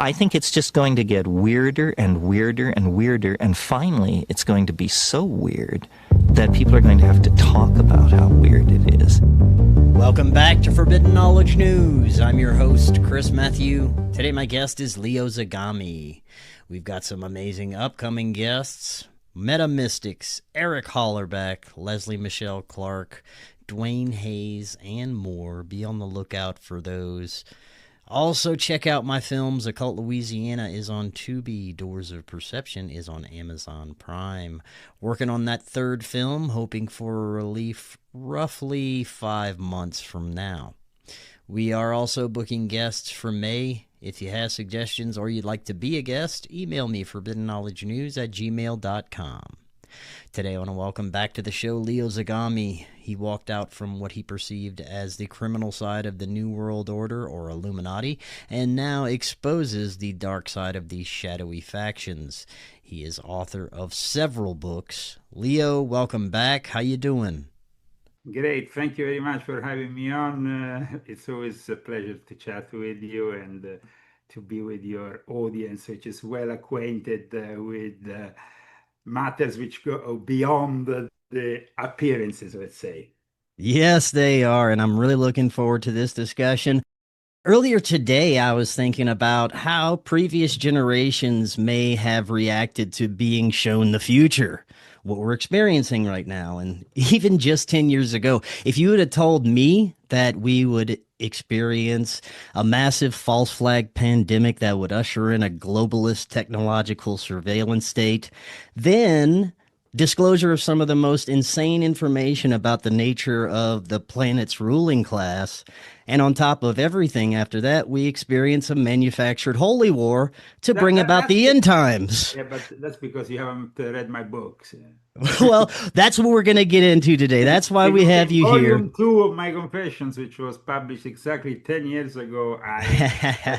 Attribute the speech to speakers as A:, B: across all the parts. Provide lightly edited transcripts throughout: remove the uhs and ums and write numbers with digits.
A: I think it's just going to get weirder and weirder and weirder, and finally it's going to be so weird that people are going to have to talk about how weird it is.
B: Welcome back to Forbidden Knowledge News. I'm your host, Chris Matthew. Today my guest is Leo Zagami. We've got some amazing upcoming guests. Meta Mystics, Eric Hollerbeck, Leslie Michelle Clark, Dwayne Hayes, and more. Be on the lookout for those. Also, check out my films. Occult Louisiana is on Tubi. Doors of Perception is on Amazon Prime. Working on that third film, hoping for a relief roughly 5 months from now. We are also booking guests for May. If you have suggestions or you'd like to be a guest, email me forbiddenknowledgenews@gmail.com. Today I want to welcome back to the show Leo Zagami. He walked out from what he perceived as the criminal side of the New World Order, or Illuminati, and now exposes the dark side of these shadowy factions. He is author of several books. Leo, welcome back. How you doing?
C: Great. Thank you very much for having me on. It's always a pleasure to chat with you and to be with your audience, which is well acquainted with matters which go beyond the appearances, let's say.
B: Yes, they are, and I'm really looking forward to this discussion. Earlier today, I was thinking about how previous generations may have reacted to being shown the future, what we're experiencing right now. And even just 10 years ago, if you would have told me that we would experience a massive false flag pandemic that would usher in a globalist technological surveillance state, then disclosure of some of the most insane information about the nature of the planet's ruling class. And on top of everything after that, we experience a manufactured holy war to bring about the end times.
C: Yeah, but that's because you haven't read my books.
B: Well, that's what we're going to get into today. That's why we have you here.
C: Volume 2 of my Confessions, which was published exactly 10 years ago,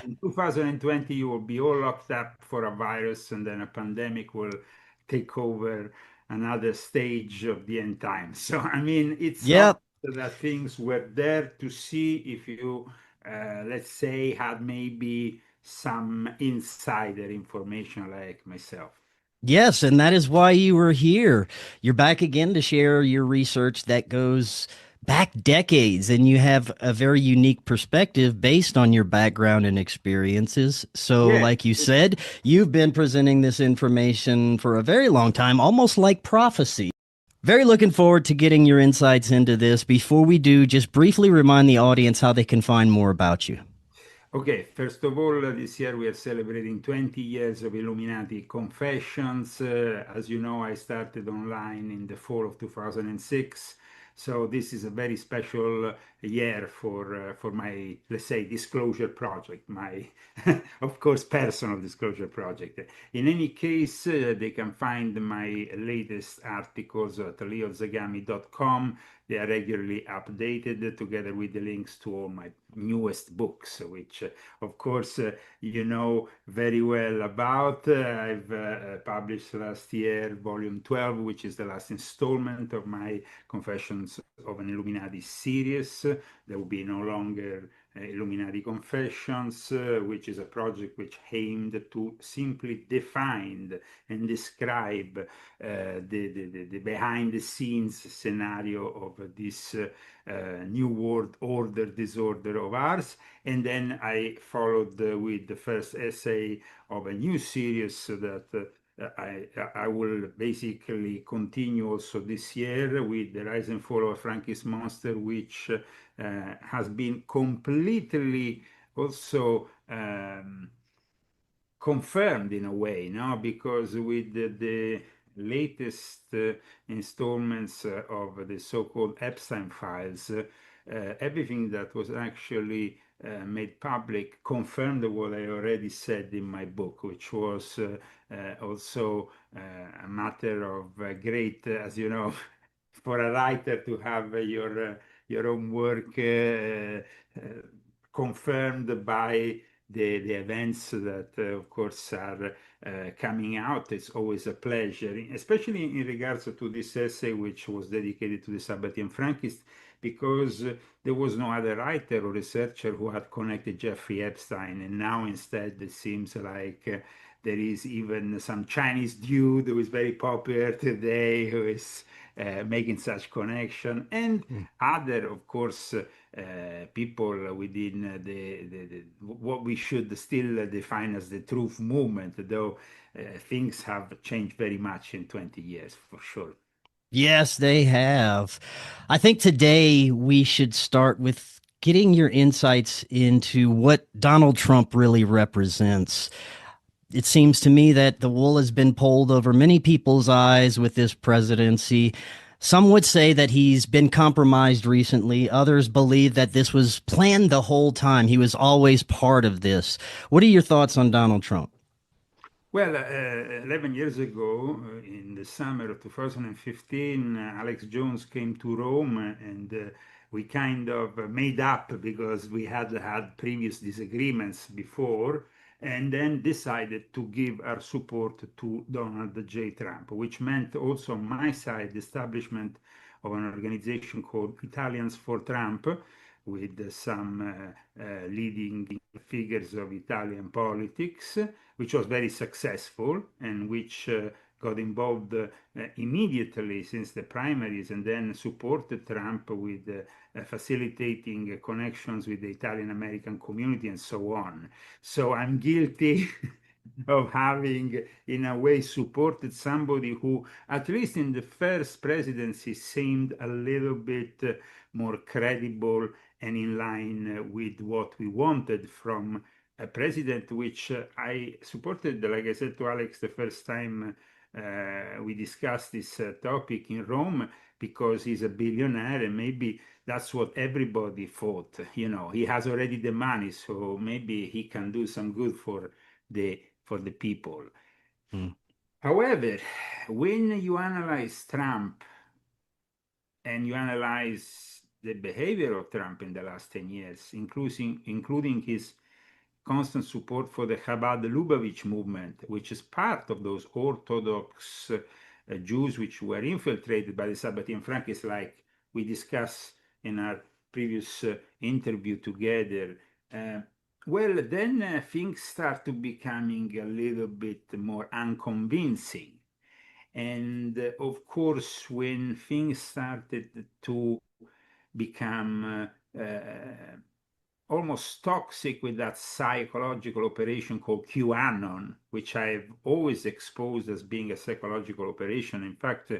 C: in 2020, you will be all locked up for a virus, and then a pandemic will take over another stage of the end times. So, I mean, it's
B: Yep.
C: that things were there to see if you, let's say, had maybe some insider information like myself.
B: Yes, and that is why you were here. You're back again to share your research that goes back decades, and you have a very unique perspective based on your background and experiences. So,
C: Yeah.
B: like you said, you've been presenting this information for a very long time, almost like prophecy. Very looking forward to getting your insights into this. Before we do, just briefly remind the audience how they can find more about you.
C: Okay, first of all, this year we are celebrating 20 years of Illuminati Confessions. As you know, I started online in the fall of 2006. So this is a very special year for my, let's say, disclosure project, my, of course, personal disclosure project. In any case, they can find my latest articles at leozagami.com. They are regularly updated together with the links to all my newest books, which, of course, you know very well about. I've published last year Volume 12, which is the last installment of my Confessions of an Illuminati series. There will be no longer Illuminati Confessions, which is a project which aimed to simply define and describe the behind-the-scenes scenario of this New World Order disorder of ours. And then I followed with the first essay of a new series that I will basically continue also this year with the Rise and Fall of a Frankist Monster, which has been completely also confirmed in a way, no? Because with the latest installments of the so-called Epstein files, everything that was actually made public confirmed what I already said in my book, which was also a matter of great, as you know, for a writer to have your own work confirmed by the events that, of course, are coming out. It's always a pleasure, especially in regards to this essay, which was dedicated to the Sabbatean Frankists, because there was no other writer or researcher who had connected Jeffrey Epstein. And now instead it seems like there is even some Chinese dude who is very popular today who is making such connection, and other, of course, people within what we should still define as the truth movement, though things have changed very much in 20 years, for sure.
B: Yes, they have. I think today we should start with getting your insights into what Donald Trump really represents. It seems to me that the wool has been pulled over many people's eyes with this presidency. Some would say that he's been compromised recently. Others believe that this was planned the whole time. He was always part of this. What are your thoughts on Donald Trump?
C: Well, 11 years ago, in the summer of 2015, Alex Jones came to Rome, and we kind of made up because we had had previous disagreements before, and then decided to give our support to Donald J. Trump, which meant also on my side the establishment of an organization called Italians for Trump, with some leading figures of Italian politics, which was very successful and which got involved immediately since the primaries, and then supported Trump with facilitating connections with the Italian American community and so on. So I'm guilty of having, in a way, supported somebody who, at least in the first presidency, seemed a little bit more credible and in line with what we wanted from a president, which I supported, like I said to Alex the first time we discussed this topic in Rome, because he's a billionaire and maybe that's what everybody thought. You know, he has already the money, so maybe he can do some good for the people.
B: Hmm.
C: However, when you analyze Trump and you analyze the behavior of Trump in the last 10 years, including his constant support for the Chabad Lubavitch movement, which is part of those Orthodox Jews which were infiltrated by the Sabbatean Frankists, like we discussed in our previous interview together. Well, then things start to becoming a little bit more unconvincing. And of course, when things started to become almost toxic with that psychological operation called QAnon, which I've always exposed as being a psychological operation. In fact,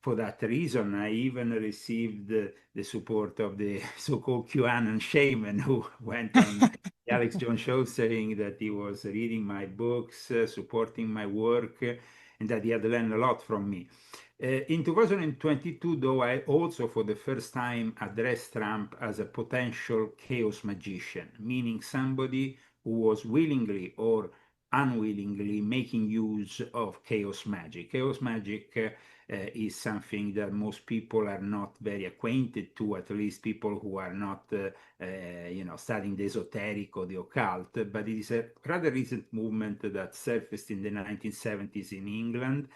C: for that reason, I even received the support of the so-called QAnon shaman who went on the Alex Jones show saying that he was reading my books, supporting my work, and that he had learned a lot from me. In 2022, though, I also for the first time addressed Trump as a potential chaos magician, meaning somebody who was willingly or unwillingly making use of chaos magic. Chaos magic is something that most people are not very acquainted to, at least people who are not, studying the esoteric or the occult. But it is a rather recent movement that surfaced in the 1970s in England,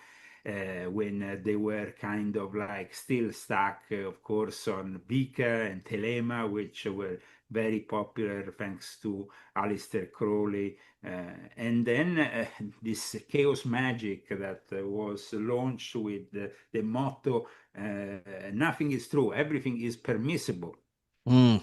C: when they were kind of like still stuck, of course, on Wicca and Telema, which were very popular thanks to Aleister Crowley. And then this chaos magic that was launched with the motto, nothing is true, everything is permissible.
B: Mm,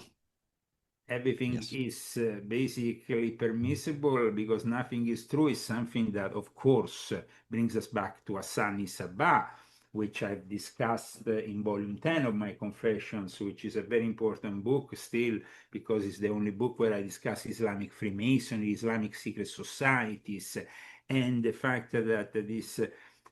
C: Everything
B: yes.
C: is basically permissible because nothing is true is something that, of course, brings us back to Hassani Sabah, which I've discussed in volume 10 of my Confessions, which is a very important book still, because it's the only book where I discuss Islamic Freemasonry, Islamic secret societies, and the fact that this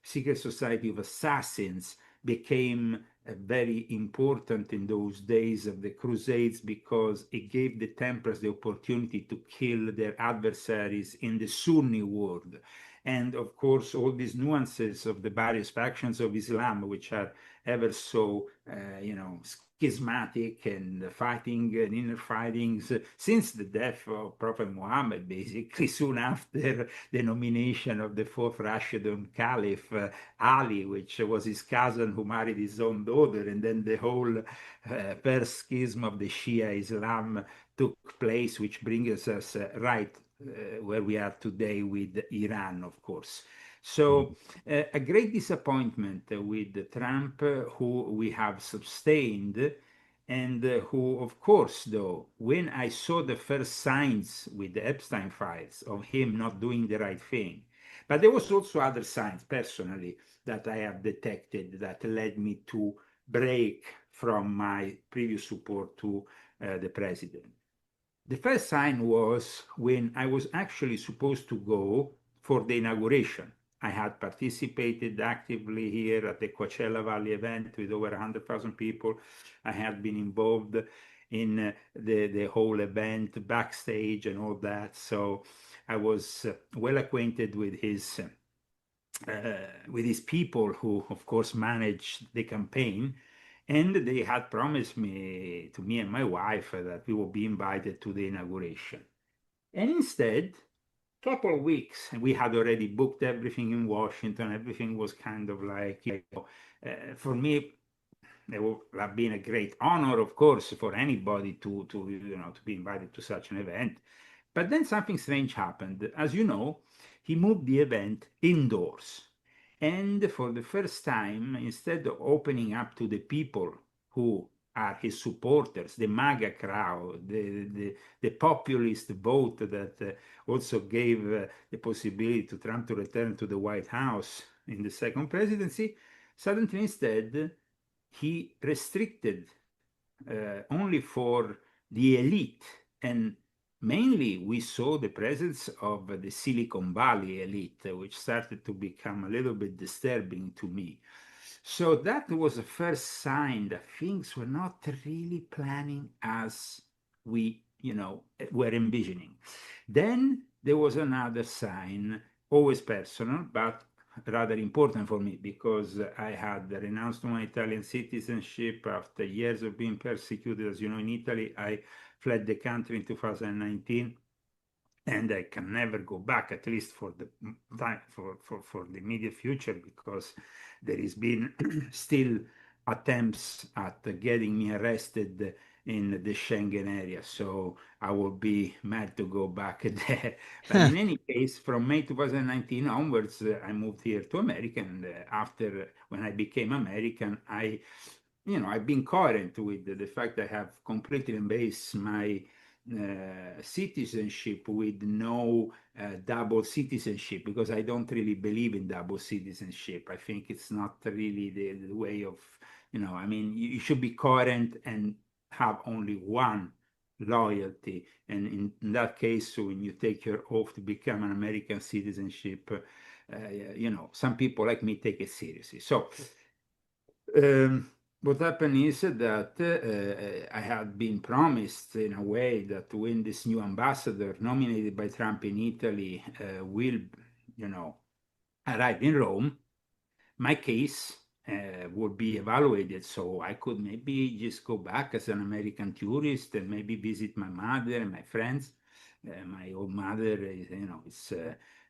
C: secret society of assassins became very important in those days of the Crusades, because it gave the Templars the opportunity to kill their adversaries in the Sunni world. And of course, all these nuances of the various factions of Islam, which are ever so, schismatic and fighting and inner fightings since the death of Prophet Muhammad, basically soon after the nomination of the fourth Rashidun Caliph, Ali, which was his cousin who married his own daughter, and then the whole first schism of the Shia Islam took place, which brings us right where we are today with Iran, of course. So a great disappointment with Trump, who we have sustained, and who, of course, though, when I saw the first signs with the Epstein files of him not doing the right thing, but there was also other signs personally that I have detected that led me to break from my previous support to the president. The first sign was when I was actually supposed to go for the inauguration. I had participated actively here at the Coachella Valley event with over 100,000 people. I had been involved in the whole event, backstage and all that. So I was well acquainted with his people who, of course, managed the campaign. And they had promised me, to me and my wife, that we will be invited to the inauguration. And instead, couple of weeks, and we had already booked everything in Washington. Everything was kind of like, for me, it would have been a great honor, of course, for anybody to be invited to such an event. But then something strange happened. As you know, he moved the event indoors. And for the first time, instead of opening up to the people who are his supporters, the MAGA crowd, the populist vote that also gave the possibility to Trump to return to the White House in the second presidency, suddenly instead he restricted only for the elite. And mainly we saw the presence of the Silicon Valley elite, which started to become a little bit disturbing to me. So that was the first sign that things were not really planning as we, were envisioning. Then there was another sign, always personal, but rather important for me because I had renounced my Italian citizenship after years of being persecuted. As you know, in Italy, I fled the country in 2019, and I can never go back, at least for the time, for the immediate future, because there has been still attempts at getting me arrested in the Schengen area. So I will be mad to go back there. But in any case, from May 2019 onwards, I moved here to America. And after, when I became American, I've been coherent with the fact that I have completely embraced my citizenship with no double citizenship, because I don't really believe in double citizenship. I think it's not really the way of, you should be coherent and have only one loyalty. And in that case, so when you take your oath to become an American citizenship, some people like me take it seriously. So what happened is that I had been promised in a way that when this new ambassador nominated by Trump in Italy will, arrive in Rome, my case would be evaluated, so I could maybe just go back as an American tourist and maybe visit my mother and my friends. My old mother is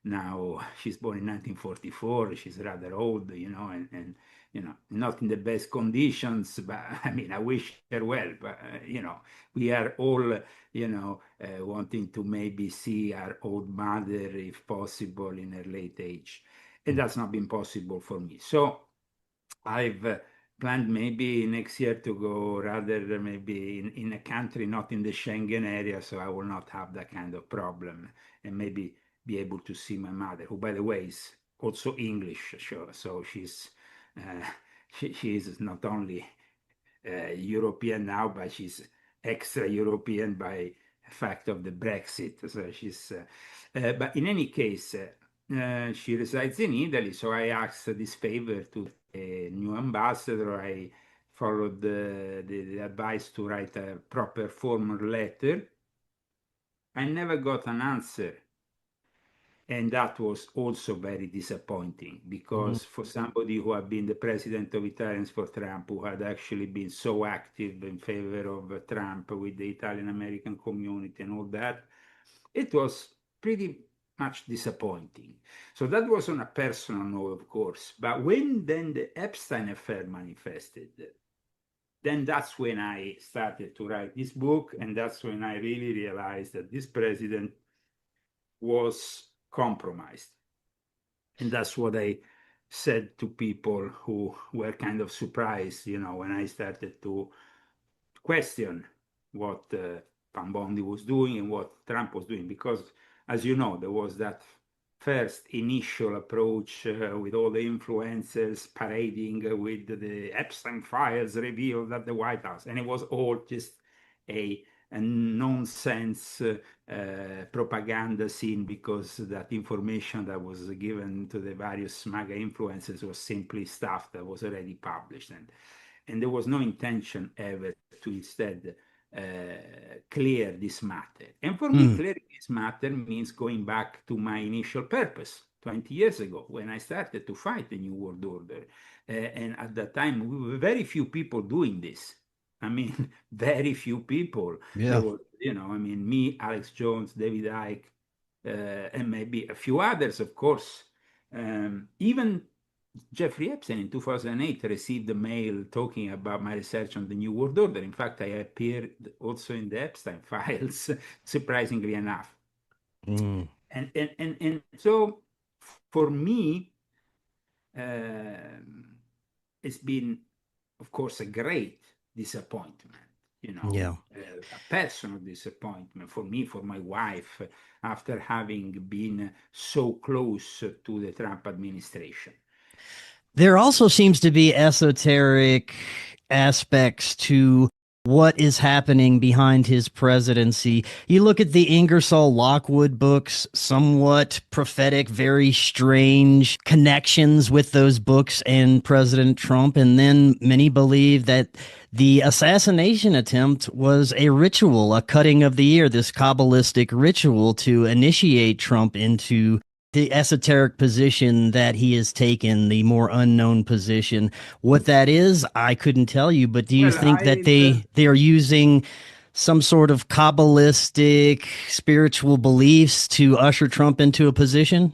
C: now, she's born in 1944. She's rather old, and not in the best conditions, but I mean, I wish her well, but we are all, wanting to maybe see our old mother, if possible, in her late age. And that's not been possible for me. So I've planned maybe next year to go rather maybe in a country not in the Schengen area, so I will not have that kind of problem, and maybe be able to see my mother, who, by the way, is also English. So uh, she is not only European now, but she's extra European by fact of the Brexit. So but in any case, she resides in Italy. So I asked this favor to the new ambassador. I followed the advice to write a proper formal letter. I never got an answer. And that was also very disappointing
B: Mm.
C: because for somebody who had been the president of Italians for Trump, who had actually been so active in favor of Trump with the Italian American community and all that, it was pretty much disappointing. So that was on a personal note, of course. But when then the Epstein affair manifested, then that's when I started to write this book, and that's when I really realized that this president was compromised. And that's what I said to people who were kind of surprised, when I started to question what Van Bondi was doing and what Trump was doing, because, as you know, there was that first initial approach with all the influencers parading with the Epstein files revealed at the White House, and it was all just a nonsense propaganda scene, because that information that was given to the various MAGA influencers was simply stuff that was already published, and there was no intention ever to instead clear this matter. And for me,
B: Mm.
C: clearing this matter means going back to my initial purpose 20 years ago when I started to fight the New World Order. And at that time, we were very few people doing this. I mean, very few people. There
B: Yeah.
C: was, I mean, me, Alex Jones, David Icke, and maybe a few others, of course. Even Jeffrey Epstein in 2008 received a mail talking about my research on the New World Order. In fact, I appeared also in the Epstein files, surprisingly enough.
B: Mm.
C: And so for me, it's been, of course, a great disappointment,
B: Yeah.
C: a personal disappointment for me, for my wife, after having been so close to the Trump administration.
B: There also seems to be esoteric aspects to what is happening behind his presidency. You look at the Ingersoll Lockwood books, somewhat prophetic, very strange connections with those books and President Trump. And then many believe that the assassination attempt was a ritual, a cutting of the ear, this Kabbalistic ritual to initiate Trump into the esoteric position that he has taken, the more unknown position. What that is, I couldn't tell you, but do you
C: Well,
B: think that they are using some sort of Kabbalistic spiritual beliefs to usher Trump into a position?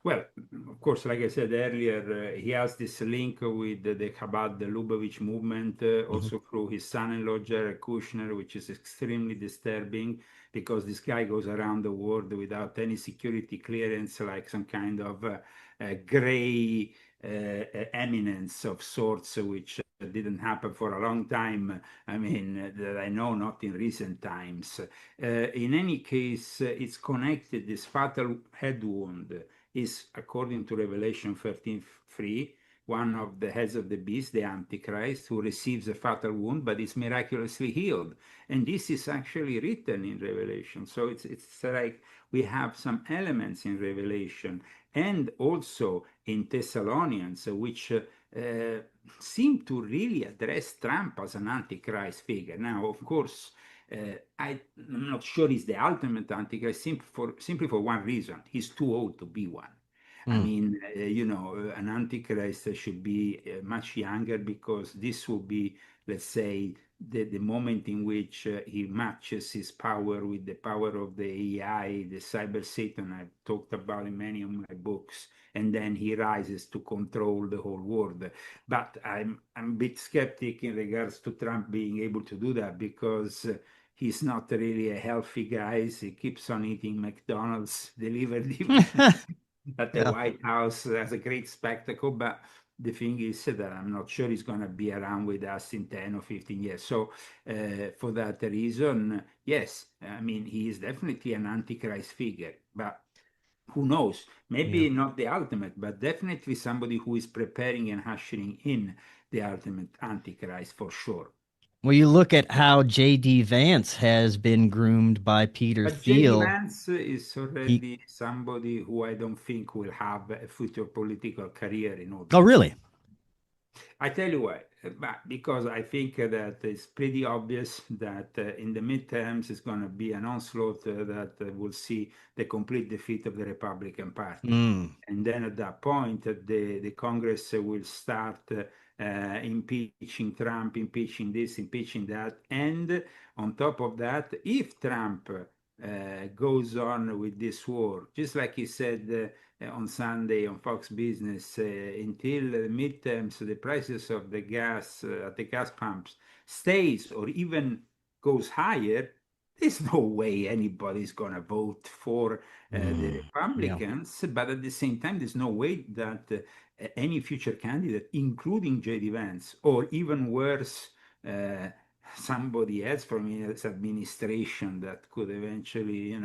C: well, of course, like I said earlier, he has this link with the Chabad, the Lubavitch movement,
B: Mhm.
C: also through his son-in-law, Jared Kushner, which is extremely disturbing because this guy goes around the world without any security clearance, like some kind of gray eminence of sorts, which didn't happen for a long time. I mean, that I know, not in recent times. In any case, it's connected, this fatal head wound is, according to Revelation 13:3, one of the heads of the beast, the Antichrist, who receives a fatal wound but is miraculously healed. And this is actually written in Revelation. So it's like we have some elements in Revelation and also in Thessalonians, which seem to really address Trump as an Antichrist figure. Now, of course, I'm not sure he's the ultimate Antichrist simply for one reason. He's too old to be one. I
B: Mm.
C: mean, an Antichrist should be much younger, because this will be, let's say, the moment in which he matches his power with the power of the AI, the cyber Satan I've talked about in many of my books, and then he rises to control the whole world. But I'm a bit skeptic in regards to Trump being able to do that, because he's not really a healthy guy. He keeps on eating McDonald's delivered even at the
B: Yeah.
C: White House as a great spectacle. But the thing is that I'm not sure he's going to be around with us in 10 or 15 years. So for that reason, yes, I mean, he is definitely an Antichrist figure. But who knows?
B: Yeah.
C: Maybe not the ultimate, but definitely somebody who is preparing and ushering in the ultimate Antichrist for sure.
B: Well, you look at how J.D. Vance has been groomed by Peter
C: But J.D.
B: Thiel.
C: Vance is
B: He,
C: already somebody who I don't think will have a future political career in all
B: oh,
C: this.
B: really?
C: I tell you why. Because I think that it's pretty obvious that in the midterms it's going to be an onslaught that will see the complete defeat of the Republican Party.
B: Mm.
C: And then at that point, the Congress will start impeaching Trump, impeaching this, impeaching that. And on top of that, if Trump goes on with this war, just like he said on Sunday on Fox Business, until the midterms, the prices of the gas at the gas pumps stays or even goes higher, there's no way anybody's going to vote for the
B: Yeah.
C: Republicans. But at the same time, there's no way that any future candidate, including J.D. Vance, or even worse, uh, somebody else from his administration that could eventually,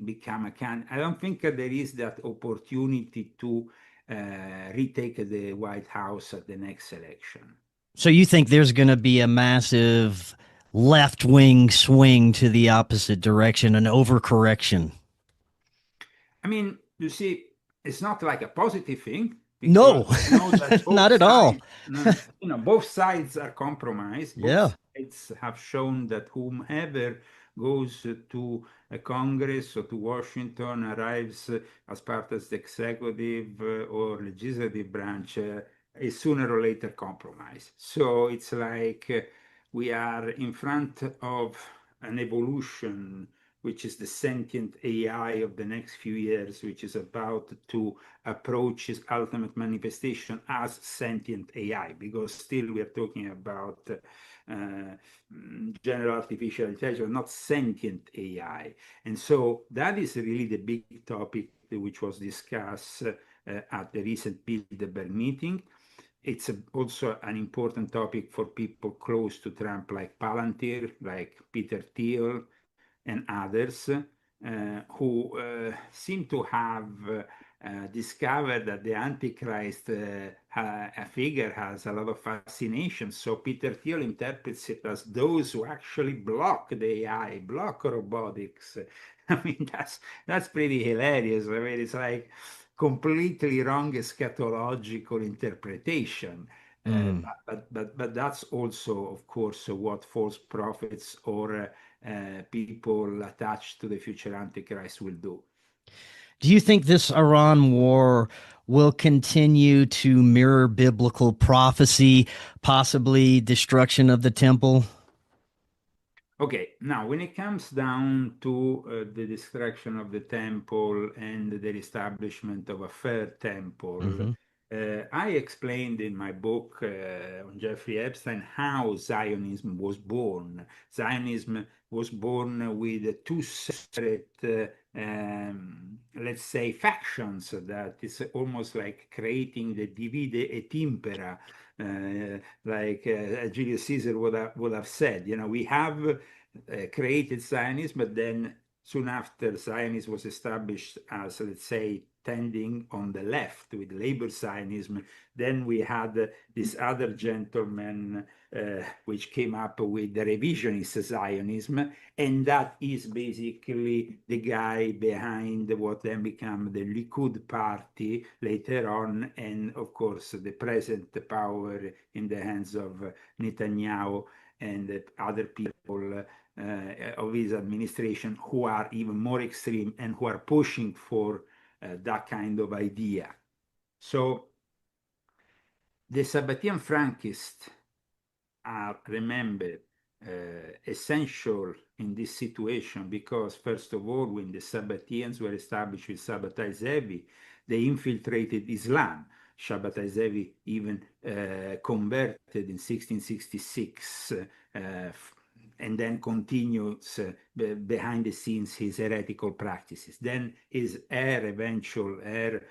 C: become a candidate. I don't think there is that opportunity to retake the White House at the next election.
B: So you think there's going to be a massive left wing swing to the opposite direction, an overcorrection?
C: I mean, you see, it's not like a positive thing because
B: No,
C: we know that
B: not
C: both
B: at all.
C: sides, no, both sides are compromised.
B: Yeah.
C: Both sides have shown that whomever goes to a Congress or to Washington arrives as part of the executive or legislative branch is sooner or later compromised. So it's like we are in front of an evolution which is the sentient AI of the next few years, which is about to approach its ultimate manifestation as sentient AI, because still we are talking about general artificial intelligence, not sentient AI. And so that is really the big topic which was discussed at the recent Bilderberg meeting. It's also an important topic for people close to Trump, like Palantir, like Peter Thiel, and others who seem to have discovered that the Antichrist figure has a lot of fascination. So Peter Thiel interprets it as those who actually block the AI, block robotics. I mean, that's pretty hilarious. I mean, it's like completely wrong eschatological interpretation.
B: Mm.
C: But that's also, of course, what false prophets or people attached to the future Antichrist will do.
B: Do you think this Iran war will continue to mirror biblical prophecy, possibly destruction of the temple?
C: Okay, now when it comes down to the destruction of the temple and the establishment of a third temple,
B: Hmm.
C: I explained in my book on Jeffrey Epstein how Zionism was born. Zionism was born with two separate, let's say, factions that is almost like creating the divide et impera, like Julius Caesar would have said. We have created Zionism, but then soon after Zionism was established as, let's say, tending on the left with labor Zionism, then we had this other gentleman which came up with the revisionist Zionism, and that is basically the guy behind what then became the Likud party later on, and of course the present power in the hands of Netanyahu and other people of his administration who are even more extreme and who are pushing for that kind of idea. So the Sabbatean Frankists are, remember, essential in this situation because, first of all, when the Sabbateans were established with Shabbatai Zevi, they infiltrated Islam. Shabbatai Zevi even converted in 1666 and then continues behind the scenes his heretical practices. Then his heir, eventual heir,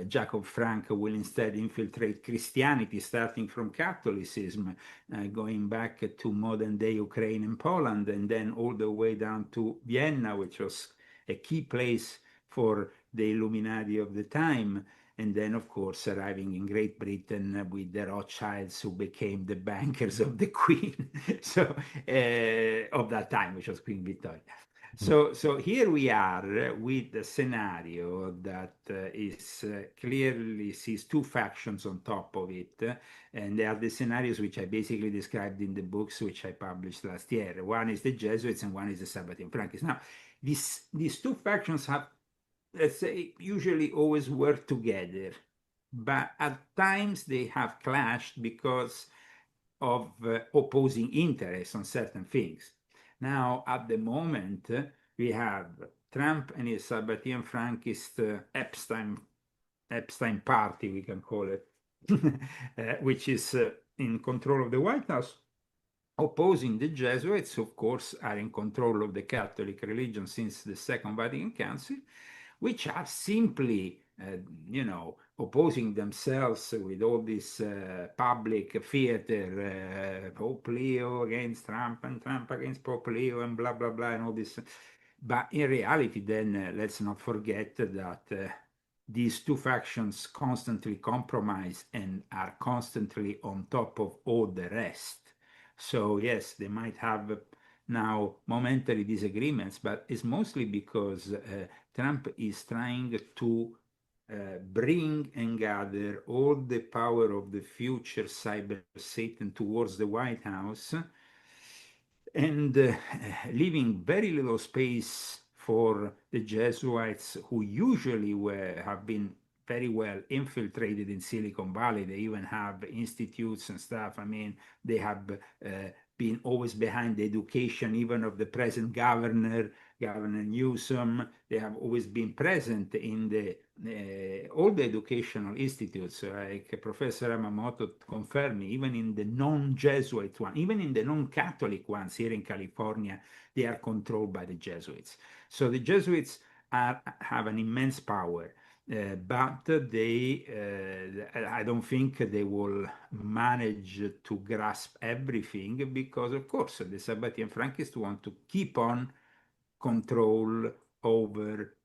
C: Jacob Frank, will instead infiltrate Christianity, starting from Catholicism, going back to modern day Ukraine and Poland, and then all the way down to Vienna, which was a key place for the Illuminati of the time. And then, of course, arriving in Great Britain with the Rothschilds, who became the bankers of the Queen, so of that time, which was Queen Victoria. So here we are with a scenario that is clearly sees two factions on top of it, and they are the scenarios which I basically described in the books which I published last year. One is the Jesuits and one is the Sabbatean Frankists. Now, these two factions have, let's say, usually always work together, but at times they have clashed because of opposing interests on certain things. Now, at the moment, we have Trump and his Sabbatean Frankist Epstein party, we can call it, which is in control of the White House, opposing the Jesuits, who, of course, are in control of the Catholic religion since the Second Vatican Council, which are simply, opposing themselves with all this public theater, Pope Leo against Trump and Trump against Pope Leo and blah, blah, blah, and all this. But in reality, then, let's not forget that these two factions constantly compromise and are constantly on top of all the rest. So yes, they might have now momentary disagreements, but it's mostly because Trump is trying to bring and gather all the power of the future cyber Satan towards the White House, and leaving very little space for the Jesuits, who usually have been very well infiltrated in Silicon Valley. They even have institutes and stuff. I mean, they have been always behind the education, even of the present governor, Governor Newsom. They have always been present in all the educational institutes, like Professor Yamamoto confirmed me, even in the non-Jesuit one, even in the non-Catholic ones here in California, they are controlled by the Jesuits. So the Jesuits have an immense power. But I don't think they will manage to grasp everything because, of course, the Sabbatean Frankists want to keep on control over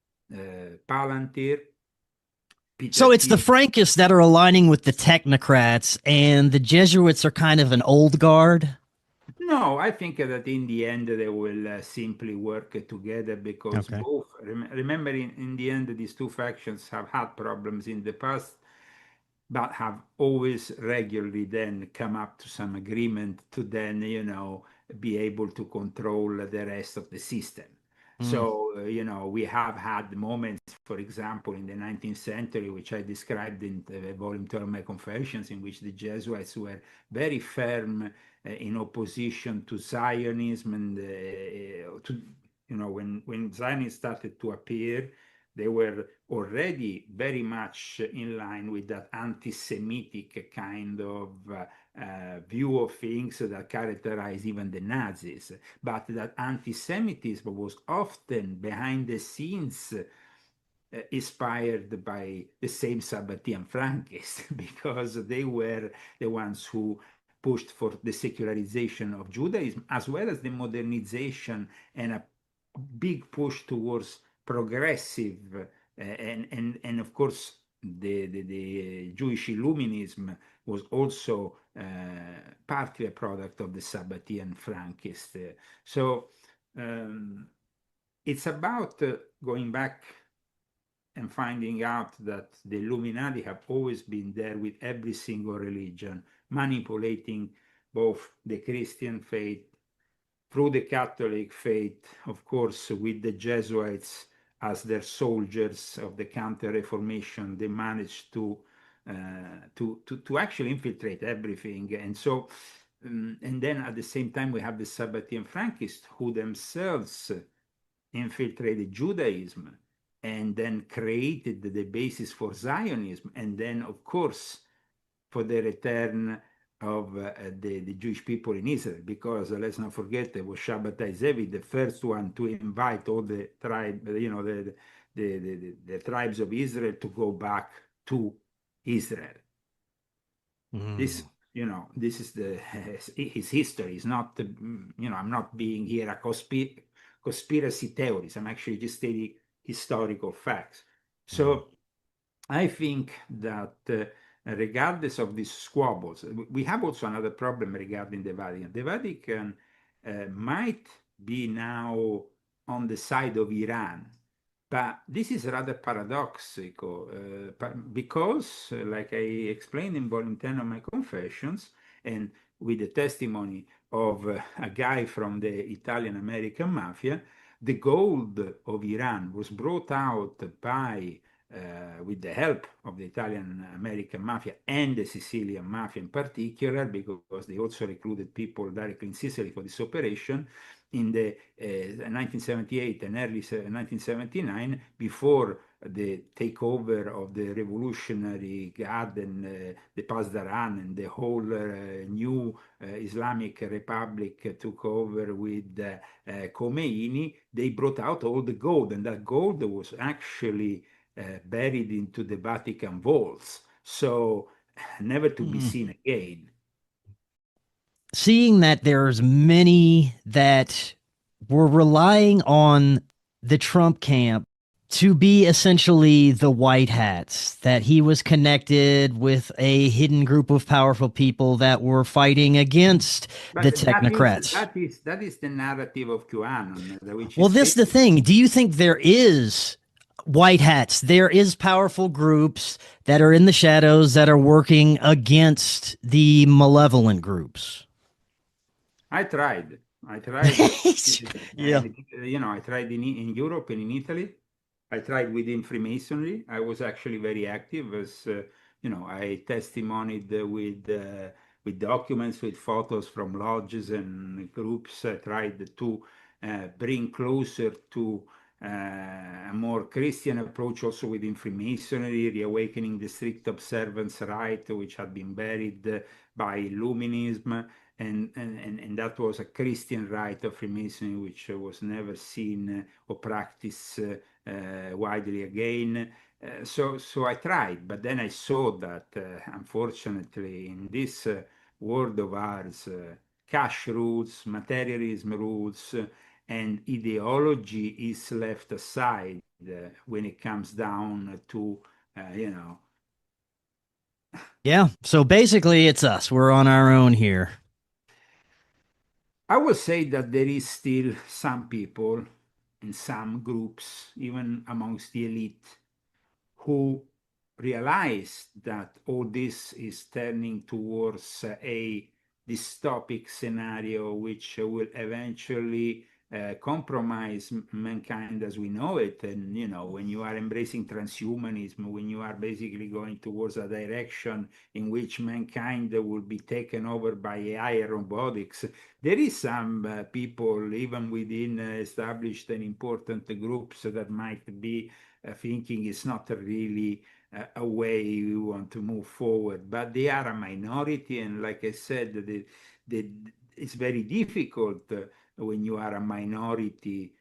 C: Palantir.
B: So it's the Frankists that are aligning with the technocrats, and the Jesuits are kind of an old guard?
C: No, I think that in the end they will simply work together because both, remember, in the end, these two factions have had problems in the past, but have always regularly then come up to some agreement to then, be able to control the rest of the system. So, we have had moments, for example, in the 19th century, which I described in the volume 12 of my Confessions, in which the Jesuits were very firm in opposition to Zionism, and when Zionism started to appear, they were already very much in line with that anti-Semitic kind of view of things that characterized even the Nazis. But that anti-Semitism was often behind the scenes inspired by the same Sabbatean Frankists, because they were the ones who pushed for the secularization of Judaism, as well as the modernization and a big push towards progressive, and of course the Jewish Illuminism was also partly a product of the Sabbatean Frankist. So it's about going back and finding out that the Illuminati have always been there with every single religion, manipulating both the Christian faith through the Catholic faith, of course, with the Jesuits as their soldiers of the Counter-Reformation. They managed to actually infiltrate everything. And so, and then at the same time, we have the Sabbatean Frankists, who themselves infiltrated Judaism and then created the basis for Zionism. And then, of course, for the return of the Jewish people in Israel, because let's not forget, it was Shabbatai Zevi, the first one to invite all the tribe, the tribes of Israel to go back to Israel. This, this is his history. It's not, I'm not being here a conspiracy theorist. I'm actually just stating historical facts. So I think that regardless of these squabbles, we have also another problem regarding the Vatican. The Vatican might be now on the side of Iran. But this is rather paradoxical because, like I explained in Volume 10 of my Confessions, and with the testimony of a guy from the Italian-American mafia, the gold of Iran was brought out by, with the help of the Italian-American mafia and the Sicilian mafia in particular, because they also recruited people directly in Sicily for this operation, in the 1978 and early 1979, before the takeover of the Revolutionary Guard and the Pasdaran and the whole new Islamic Republic took over with Khomeini, they brought out all the gold, and that gold was actually buried into the Vatican vaults, so never to be seen again.
B: Seeing that there's many that were relying on the Trump camp to be essentially the white hats, that he was connected with a hidden group of powerful people that were fighting against the technocrats.
C: That is the narrative of QAnon, which
B: Well,
C: is
B: this is the thing. Do you think there is white hats? There is powerful groups that are in the shadows that are working against the malevolent groups.
C: I tried.
B: Yeah.
C: And, I tried in Europe and in Italy. I tried within Freemasonry. I was actually very active as, I testimonied with documents, with photos from lodges and groups. I tried to bring closer to a more Christian approach also within Freemasonry, reawakening the strict observance rite, which had been buried by Illuminism. And that was a Christian rite of Freemasonry, which was never seen or practiced widely again. So I tried, but then I saw that, unfortunately, in this world of ours, cash rules, materialism rules, and ideology is left aside when it comes down to,
B: Yeah. So basically, it's us. We're on our own here.
C: I would say that there is still some people in some groups, even amongst the elite, who realize that all this is turning towards a dystopic scenario which will eventually compromise mankind as we know it. And, when you are embracing transhumanism, when you are basically going towards a direction in which mankind will be taken over by AI and robotics, there is some people, even within established and important groups, that might be thinking it's not really a way we want to move forward, but they are a minority. And like I said, it's very difficult when you are a minority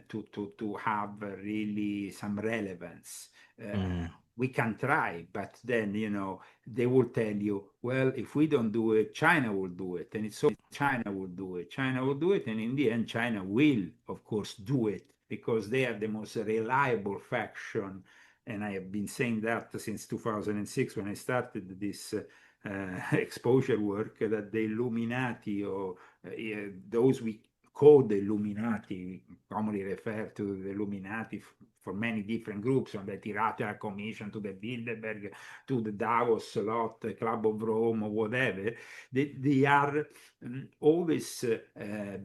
C: to have really some relevance. We can try, but then, they will tell you, well, if we don't do it, China will do it. And it's so China will do it. China will do it. And in the end, China will, of course, do it because they are the most reliable faction. And I have been saying that since 2006 when I started this exposure work, that the Illuminati, or those we call the Illuminati, commonly refer to the Illuminati for many different groups, from the Tirata Commission to the Bilderberg to the Davos lot, Club of Rome, or whatever. They are always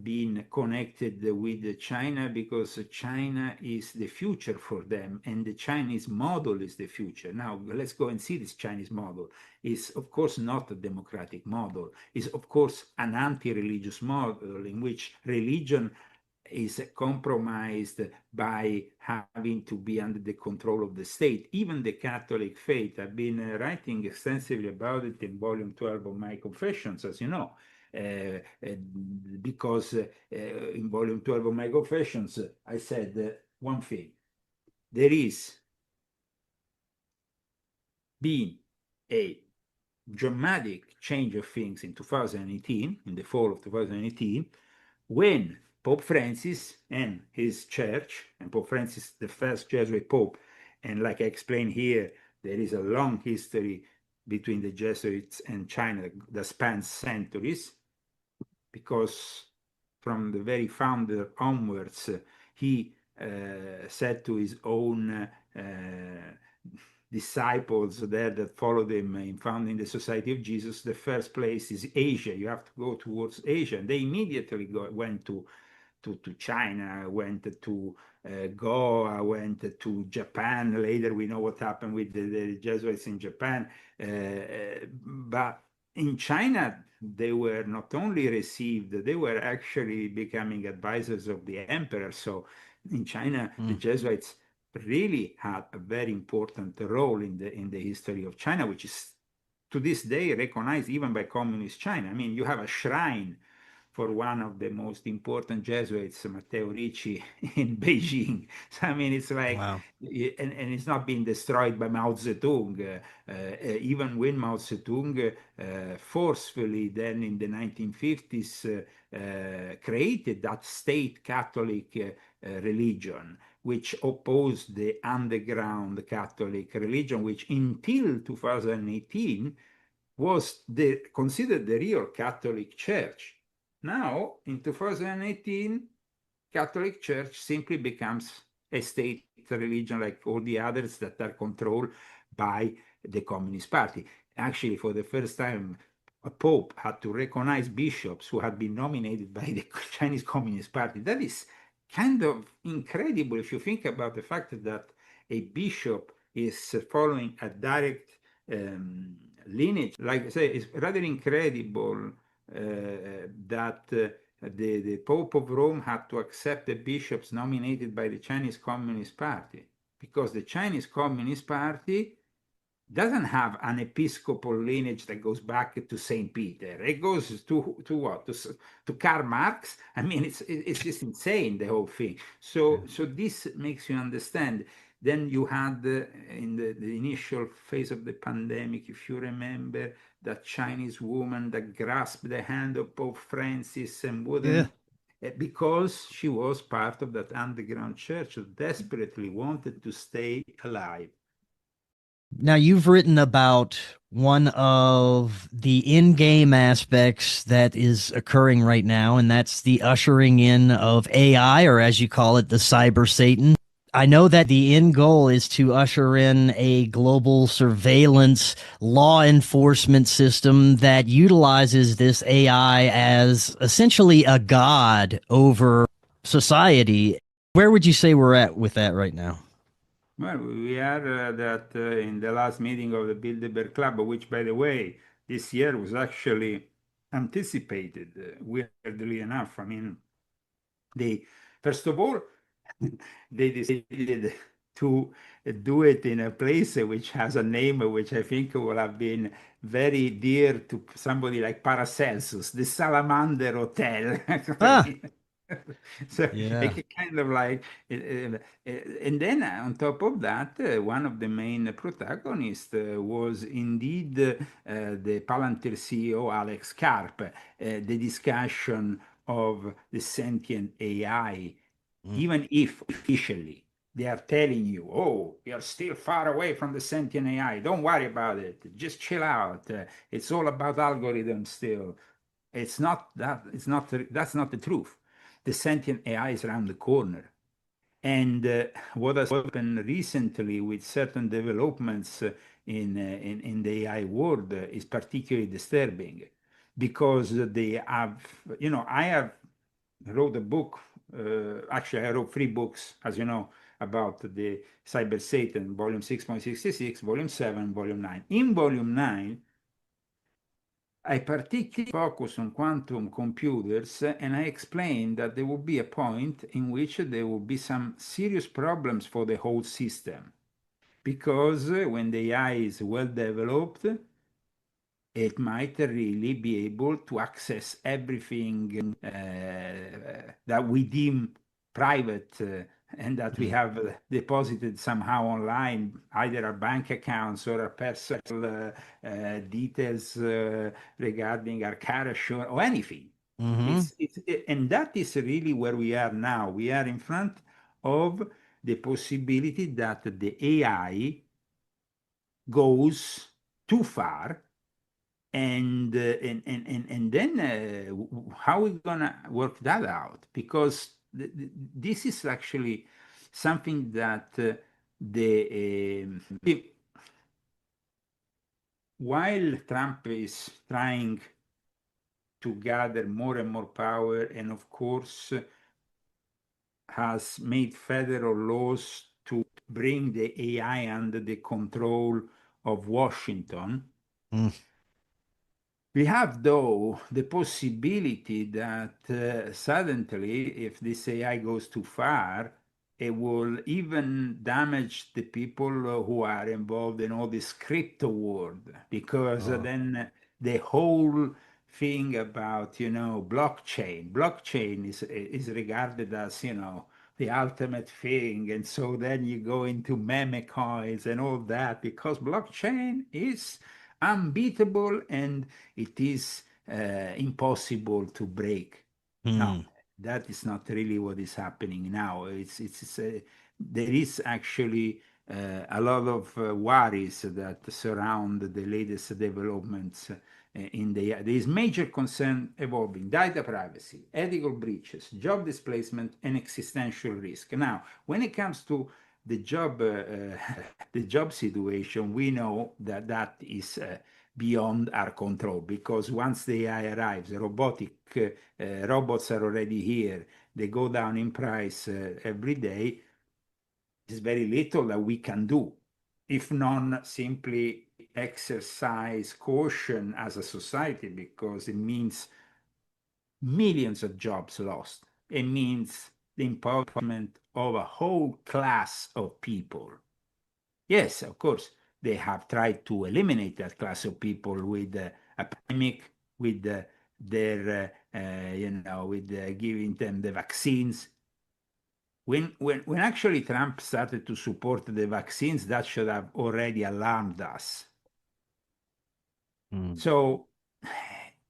C: been connected with China because China is the future for them, and the Chinese model is the future. Now, let's go and see this Chinese model. Is of course not a democratic model. Is of course an anti-religious model in which religion is compromised by having to be under the control of the state. Even the Catholic faith, I've been writing extensively about it in volume 12 of my Confessions, as you know, because in volume 12 of my Confessions, I said one thing: there is been a dramatic change of things in 2018, in the fall of 2018, when Pope Francis and his church, and Pope Francis, the first Jesuit Pope, and like I explained here, there is a long history between the Jesuits and China that spans centuries, because from the very founder onwards, he said to his own disciples there that followed him in founding the Society of Jesus, the first place is Asia. You have to go towards Asia. And they immediately went to China, went to Goa, went to Japan. Later, we know what happened with the Jesuits in Japan. But in China, they were not only received, they were actually becoming advisors of the emperor. So in China, the Jesuits really had a very important role in the history of China, which is to this day recognized even by communist China. I mean, you have a shrine for one of the most important Jesuits, Matteo Ricci, in Beijing. So, I mean, it's like,
B: Wow.
C: and it's not being destroyed by Mao Zedong. Even when Mao Zedong forcefully then in the 1950s created that state Catholic religion, which opposed the underground Catholic religion, which until 2018 was considered the real Catholic Church. Now, in 2018, Catholic Church simply becomes a state religion like all the others that are controlled by the Communist Party. Actually, for the first time, a pope had to recognize bishops who had been nominated by the Chinese Communist Party. That is kind of incredible if you think about the fact that a bishop is following a direct lineage. Like I say, it's rather incredible that the Pope of Rome had to accept the bishops nominated by the Chinese Communist Party, because the Chinese Communist Party doesn't have an episcopal lineage that goes back to Saint Peter. It goes to what? To Karl Marx. I mean, it's just insane, the whole thing. So this makes you understand. Then you had in the initial phase of the pandemic, if you remember, that Chinese woman that grasped the hand of Pope Francis and wouldn't, because she was part of that underground church that desperately wanted to stay alive.
B: Now, you've written about one of the in-game aspects that is occurring right now, and that's the ushering in of AI, or as you call it, the cyber Satan. I know that the end goal is to usher in a global surveillance law enforcement system that utilizes this AI as essentially a god over society. Where would you say we're at with that right now?
C: Well, we are in the last meeting of the Bilderberg Club, which, by the way, this year was actually anticipated, weirdly enough. I mean, first of all, they decided to do it in a place which has a name which I think will have been very dear to somebody like Paracelsus, the Salamander Hotel.
B: Ah,
C: So
B: yeah.
C: it kind of like, and then on top of that, one of the main protagonists was indeed the Palantir CEO Alex Karp. The discussion of the sentient AI, even if officially they are telling you, oh, we are still far away from the sentient AI. Don't worry about it. Just chill out. It's all about algorithms still. It's not that. That's not the truth. The sentient AI is around the corner. And what has happened recently with certain developments in the AI world is particularly disturbing, because they have, I have wrote a book. Actually, I wrote 3 books, as you know, about the Cyber Satan, volume 6.66, volume 7, volume 9. In volume 9, I particularly focus on quantum computers, and I explained that there will be a point in which there will be some serious problems for the whole system. Because when the AI is well developed, it might really be able to access everything that we deem private and that we have deposited somehow online, either our bank accounts or our personal details regarding our car assurance or anything. And that is really where we are now. We are in front of the possibility that the AI goes too far, and then how are we gonna work that out? Because this is actually something that while Trump is trying to gather more and more power, and of course has made federal laws to bring the AI under the control of Washington.
B: Mm.
C: We have, though, the possibility that suddenly, if this AI goes too far, it will even damage the people who are involved in all this crypto world, because
B: Oh.
C: then the whole thing about, blockchain is regarded as, the ultimate thing. And so then you go into meme coins and all that, because blockchain is unbeatable and it is impossible to break. No,
B: Mm.
C: that is not really what is happening now. There is actually a lot of worries that surround the latest developments in there is major concern evolving: data privacy, ethical breaches, job displacement, and existential risk. Now, when it comes to the job, the job situation, we know that that is beyond our control, because once the AI arrives, robots are already here. They go down in price every day. There's very little that we can do, if not simply exercise caution as a society, because it means millions of jobs lost. It means the empowerment of a whole class of people. Yes, of course, they have tried to eliminate that class of people with a pandemic, with with giving them the vaccines. When actually Trump started to support the vaccines, that should have already alarmed us.
B: Mm.
C: So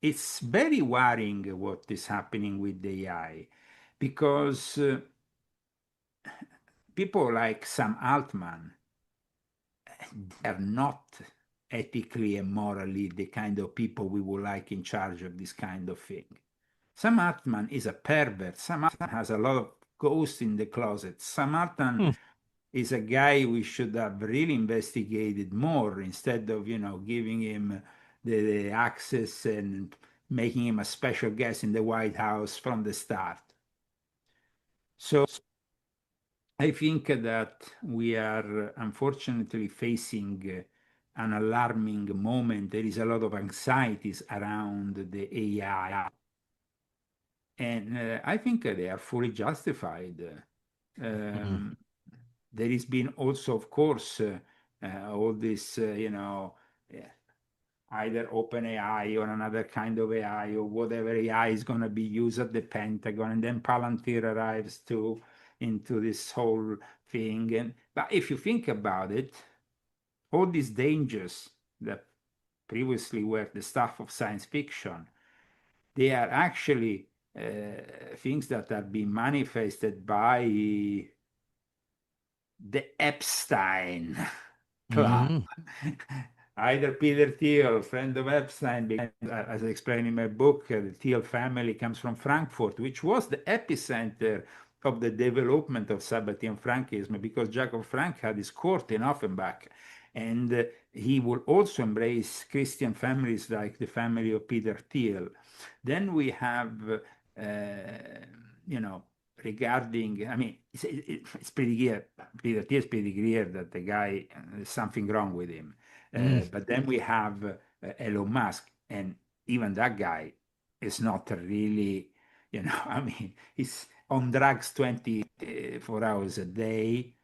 C: it's very worrying what is happening with the AI, because people like Sam Altman are not ethically and morally the kind of people we would like in charge of this kind of thing. Sam Altman is a pervert. Sam Altman has a lot of ghosts in the closet. Sam Altman
B: Mm.
C: is a guy we should have really investigated more, instead of, giving him the access and making him a special guest in the White House from the start. So I think that we are unfortunately facing an alarming moment. There is a lot of anxieties around the AI, and I think they are fully justified.
B: Mm.
C: Um, there has been also, of course, all this, either open AI or another kind of AI or whatever AI is going to be used at the Pentagon, and then Palantir arrives into this whole thing. But if you think about it, all these dangers that previously were the stuff of science fiction, they are actually things that are being manifested by the Epstein clan.
B: Mm.
C: Either Peter Thiel, friend of Epstein, because, as I explained in my book, the Thiel family comes from Frankfurt, which was the epicenter of the development of Sabbatean Frankism, because Jacob Frank had his court in Offenbach, and he would also embrace Christian families like the family of Peter Thiel. Then we have, regarding, I mean, it's pretty clear, Peter Thiel is pretty clear that the guy, there's something wrong with him.
B: Mm.
C: But then we have Elon Musk, and even that guy is not really, I mean, he's on drugs 24 hours a day.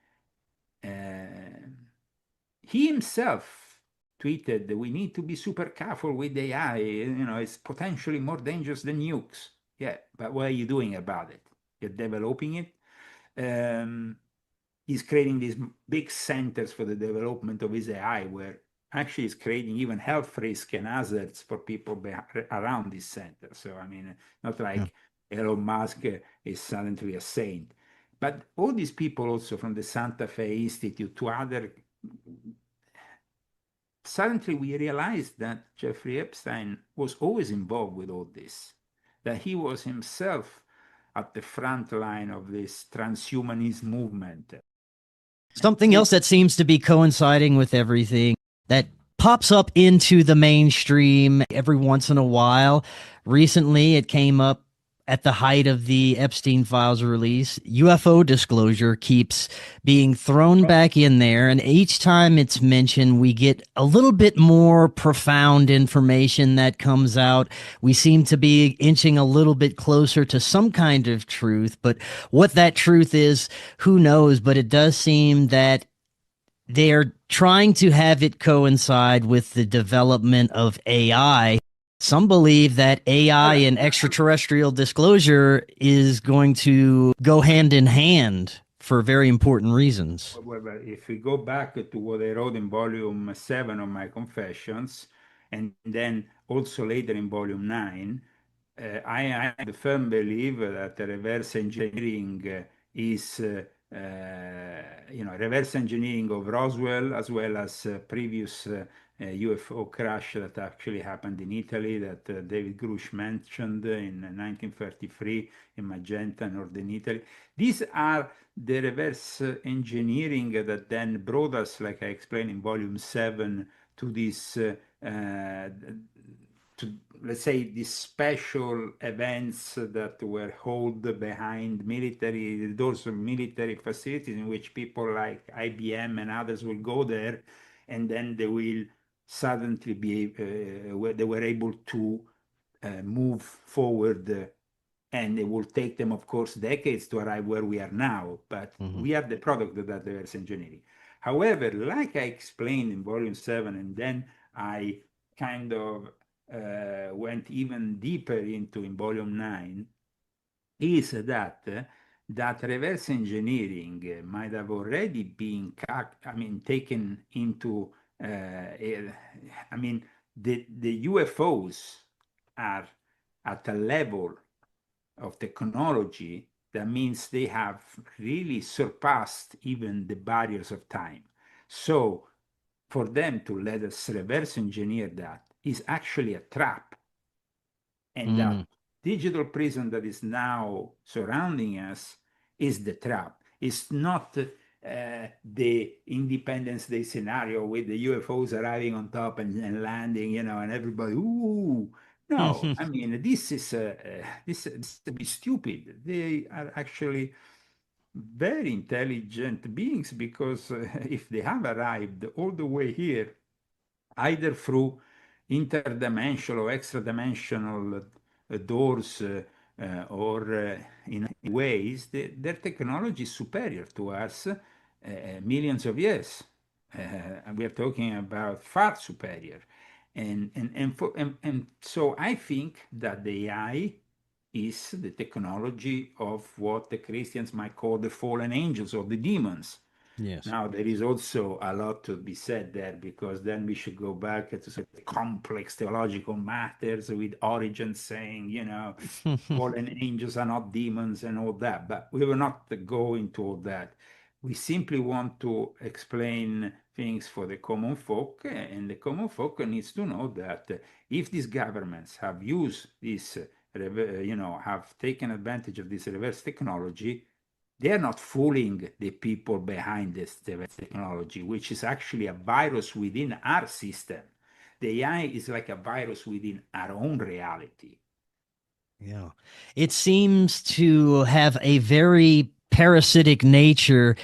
C: He himself tweeted that we need to be super careful with AI. It's potentially more dangerous than nukes. Yeah, but what are you doing about it? You're developing it. He's creating these big centers for the development of his AI, where actually he's creating even health risk and hazards for people around this center. So, I mean, not
B: Yeah.
C: like Elon Musk is suddenly a saint. But all these people also from the Santa Fe Institute to other, suddenly we realized that Jeffrey Epstein was always involved with all this, that he was himself at the front line of this transhumanist movement.
B: Something else that seems to be coinciding with everything that pops up into the mainstream every once in a while. Recently, it came up at the height of the Epstein files release. UFO disclosure keeps being thrown back in there, and each time it's mentioned, we get a little bit more profound information that comes out. We seem to be inching a little bit closer to some kind of truth, but what that truth is, who knows? But it does seem that they're trying to have it coincide with the development of AI. Some believe that AI and extraterrestrial disclosure is going to go hand in hand for very important reasons.
C: Well, if we go back to what I wrote in volume 7 of my Confessions, and then also later in volume 9, I am the firm believer that the reverse engineering is, reverse engineering of Roswell, as well as previous UFO crash that actually happened in Italy that David Grush mentioned in 1933 in Magenta, northern Italy. These are the reverse engineering that then brought us, like I explained in volume 7, to this to, let's say, these special events that were held behind the doors of military facilities, in which people like IBM and others will go there, and then they will suddenly they were able to move forward, and it will take them, of course, decades to arrive where we are now, but we are the product of that reverse engineering. However, like I explained in volume 7, and then I kind of went even deeper into in volume 9, is that reverse engineering might have already been, taken into, the UFOs are at a level of technology that means they have really surpassed even the barriers of time. So for them to let us reverse engineer that is actually a trap. And that digital prison that is now surrounding us is the trap. It's not the Independence Day scenario with the UFOs arriving on top and landing, and everybody, ooh. No, I mean, this is to be stupid. They are actually very intelligent beings, because if they have arrived all the way here, either through interdimensional or extra-dimensional doors, or in ways, their technology is superior to us millions of years. And we are talking about far superior. And so I think that the AI is the technology of what the Christians might call the fallen angels or the demons.
B: Yes.
C: Now, there is also a lot to be said there, because then we should go back to sort of complex theological matters with Origin saying, fallen angels are not demons and all that. But we will not go into all that. We simply want to explain things for the common folk, and the common folk needs to know that if these governments have used this, have taken advantage of this reverse technology, they are not fooling the people behind this technology, which is actually a virus within our system. The AI is like a virus within our own reality.
B: Yeah. It seems to have a very parasitic nature,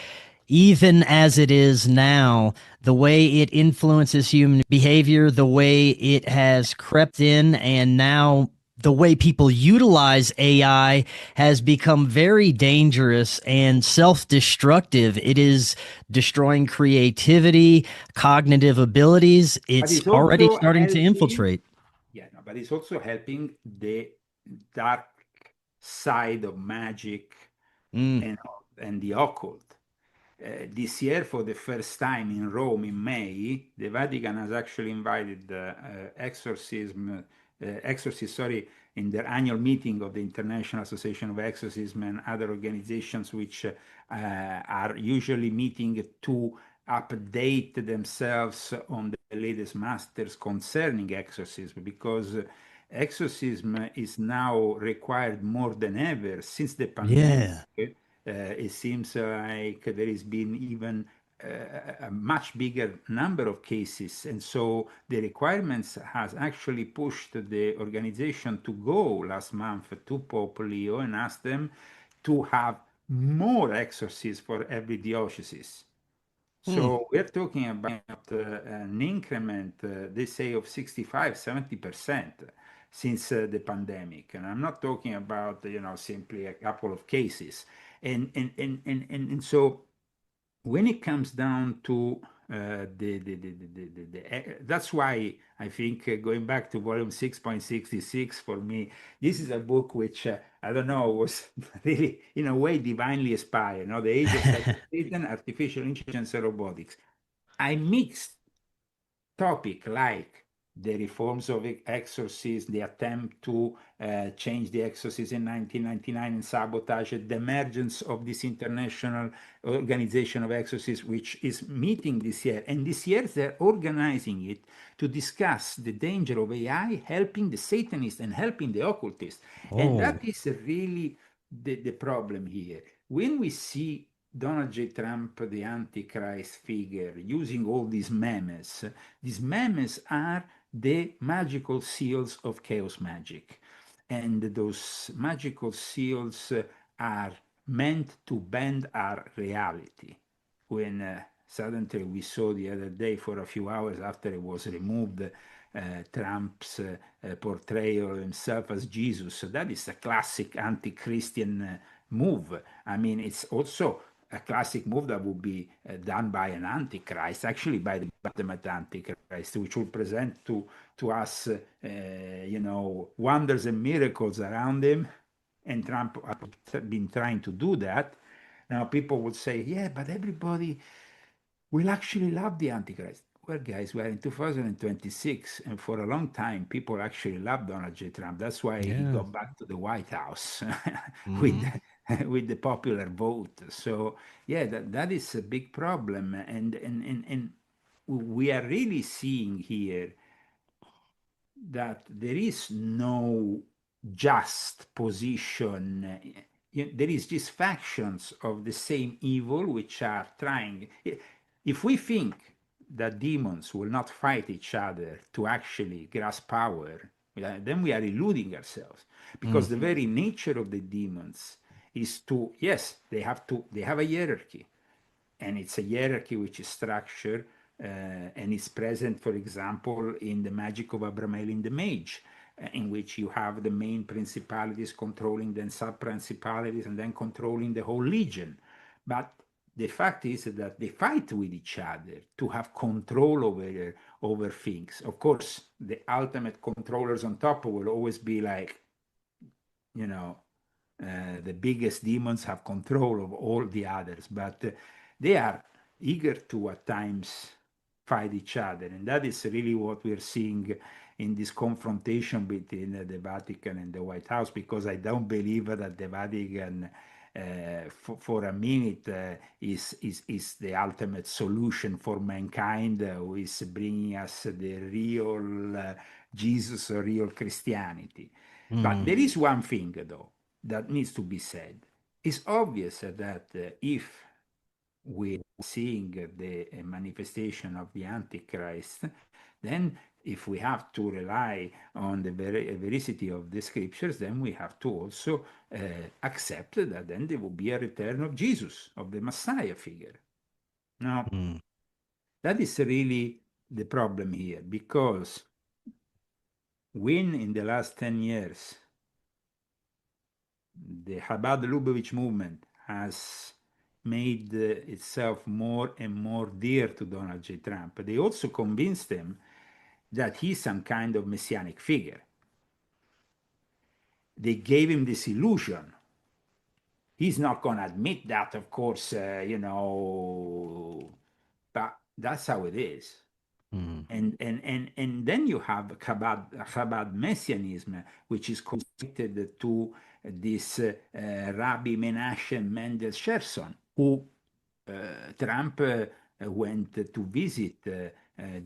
B: even as it is now. The way it influences human behavior, the way it has crept in, and now the way people utilize AI has become very dangerous and self-destructive. It is destroying creativity, cognitive abilities. It's already starting to infiltrate.
C: Yeah, no, but it's also helping the dark side of magic and the occult. This year, for the first time in Rome in May, the Vatican has actually invited exorcists, in their annual meeting of the International Association of Exorcism and other organizations, which are usually meeting to update themselves on the latest masters concerning exorcism, because exorcism is now required more than ever since the pandemic.
B: Yeah.
C: It seems like there has been even a much bigger number of cases, and so the requirements has actually pushed the organization to go last month to Pope Leo and ask them to have more exorcists for every diocese.
B: Hmm.
C: So we're talking about an increment, they say, of 65, 70% since the pandemic. And I'm not talking about, simply a couple of cases. And so when it comes down to that's why I think going back to volume 6.66 for me, this is a book which I don't know, was really in a way divinely inspired. The age of Satan, artificial intelligence, and robotics. I mixed topic like the reforms of exorcism, the attempt to change the exorcism in 1999 and sabotage it, the emergence of this international organization of exorcists, which is meeting this year. And this year they're organizing it to discuss the danger of AI helping the Satanists and helping the occultists. And that
B: Oh.
C: is really the problem here. When we see Donald J. Trump, the Antichrist figure, using all these memes are the magical seals of chaos magic. And those magical seals are meant to bend our reality. When suddenly we saw the other day, for a few hours after it was removed, Trump's portrayal of himself as Jesus. So that is a classic anti-Christian move. I mean, it's also a classic move that would be done by an antichrist, actually by the ultimate antichrist, which will present to us, wonders and miracles around him. And Trump has been trying to do that. Now people would say, yeah, but everybody will actually love the Antichrist. Well, guys, we're in 2026, and for a long time, people actually loved Donald J. Trump. That's why he
B: Yeah.
C: got back to the White House with
B: Hmm.
C: with the popular vote. So, yeah, that is a big problem, and we are really seeing here that there is no just position. There is just factions of the same evil which are trying. If we think that demons will not fight each other to actually grasp power, then we are eluding ourselves, because
B: Mm.
C: the very nature of the demons is to, yes, they have a hierarchy, and it's a hierarchy which is structured and is present, for example, in the magic of Abramelin the Mage, in which you have the main principalities controlling then sub-principalities and then controlling the whole legion. But the fact is that they fight with each other to have control over things. Of course, the ultimate controllers on top will always be like, you know, the biggest demons have control of all the others, but they are eager to at times fight each other. And that is really what we're seeing in this confrontation between the Vatican and the White House, because I don't believe that the Vatican for a minute is the ultimate solution for mankind, who is bringing us the real Jesus or real Christianity. But
B: Mm.
C: there is one thing, though, that needs to be said. It's obvious that if we're seeing the manifestation of the Antichrist, then if we have to rely on the veracity of the scriptures, then we have to also accept that then there will be a return of Jesus, of the Messiah figure. Now,
B: Mm.
C: that is really the problem here, because when in the last 10 years the Chabad Lubavitch movement has made itself more and more dear to Donald J. Trump, they also convinced him that he's some kind of messianic figure. They gave him this illusion. He's not going to admit that, of course, but that's how it is.
B: Mm.
C: And then you have Chabad Messianism, which is connected to this Rabbi Menachem Mendel Sherson, who Trump went to visit